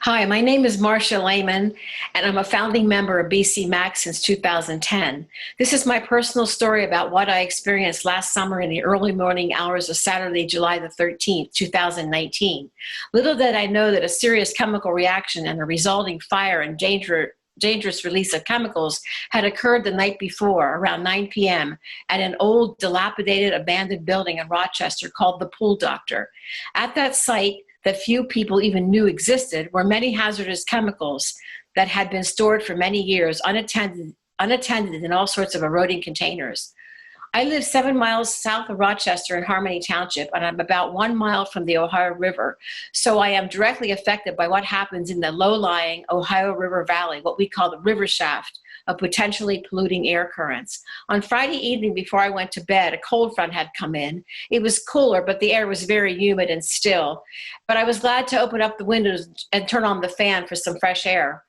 Hi, my name is Marcia Lehman, and I'm a founding member of BC Mac since 2010. This is my personal story about what I experienced last summer in the early morning hours of Saturday, July the 13th, 2019. Little did I know that a serious chemical reaction and the resulting fire and dangerous release of chemicals had occurred the night before, around 9 p.m., at an old, dilapidated, abandoned building in Rochester called the Pool Doctor. At that site, that few people even knew existed, were many hazardous chemicals that had been stored for many years unattended in all sorts of eroding containers. I live 7 miles south of Rochester in Harmony Township, and I'm about 1 mile from the Ohio River, so I am directly affected by what happens in the low-lying Ohio River Valley, what we call the river shaft of potentially polluting air currents. On Friday evening before I went to bed, a cold front had come in. It was cooler, but the air was very humid and still. But I was glad to open up the windows and turn on the fan for some fresh air.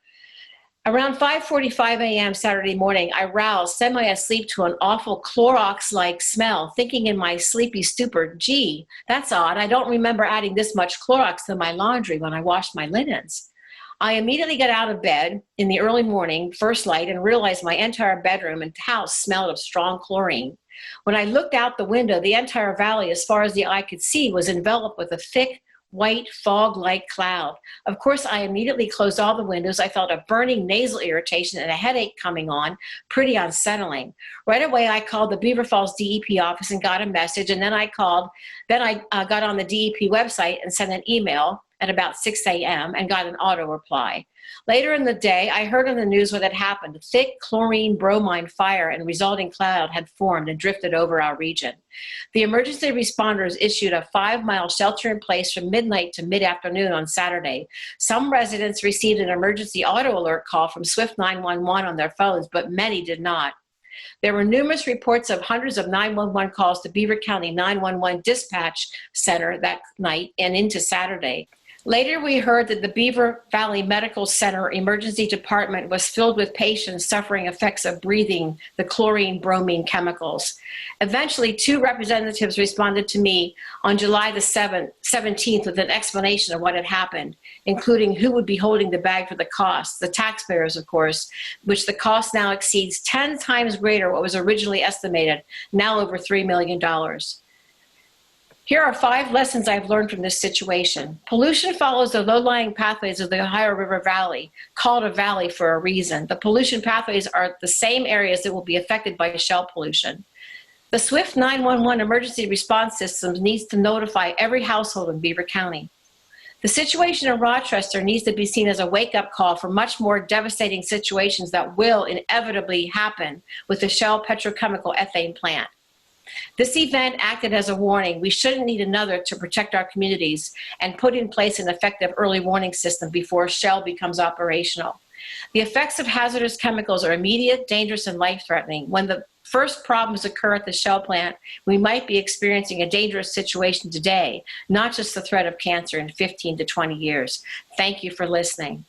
Around 5:45 a.m. Saturday morning, I roused, semi-asleep, to an awful Clorox-like smell, thinking in my sleepy stupor, gee, that's odd. I don't remember adding this much Clorox to my laundry when I washed my linens. I immediately got out of bed in the early morning, first light, and realized my entire bedroom and house smelled of strong chlorine. When I looked out the window, the entire valley, as far as the eye could see, was enveloped with a thick, white, fog-like cloud. Of course, I immediately closed all the windows. I felt a burning nasal irritation and a headache coming on, pretty unsettling. Right away, I called the Beaver Falls DEP office and got a message, and then I got on the DEP website and sent an email at about 6 a.m. and got an auto reply. Later in the day, I heard on the news what had happened. A thick chlorine bromine fire and resulting cloud had formed and drifted over our region. The emergency responders issued a 5-mile shelter in place from midnight to mid-afternoon on Saturday. Some residents received an emergency auto alert call from Swift 911 on their phones, but many did not. There were numerous reports of hundreds of 911 calls to Beaver County 911 Dispatch Center that night and into Saturday. Later, we heard that the Beaver Valley Medical Center emergency department was filled with patients suffering effects of breathing the chlorine bromine chemicals. Eventually, 2 representatives responded to me on July the 17th with an explanation of what had happened, including who would be holding the bag for the costs, the taxpayers, of course, which the cost now exceeds 10 times greater what was originally estimated, now over $3 million. Here are 5 lessons I've learned from this situation. Pollution follows the low-lying pathways of the Ohio River Valley, called a valley for a reason. The pollution pathways are the same areas that will be affected by shell pollution. The Swift 911 emergency response system needs to notify every household in Beaver County. The situation in Rochester needs to be seen as a wake-up call for much more devastating situations that will inevitably happen with the Shell petrochemical ethane plant. This event acted as a warning. We shouldn't need another to protect our communities and put in place an effective early warning system before Shell becomes operational. The effects of hazardous chemicals are immediate, dangerous, and life-threatening. When the first problems occur at the Shell plant, we might be experiencing a dangerous situation today, not just the threat of cancer in 15 to 20 years. Thank you for listening.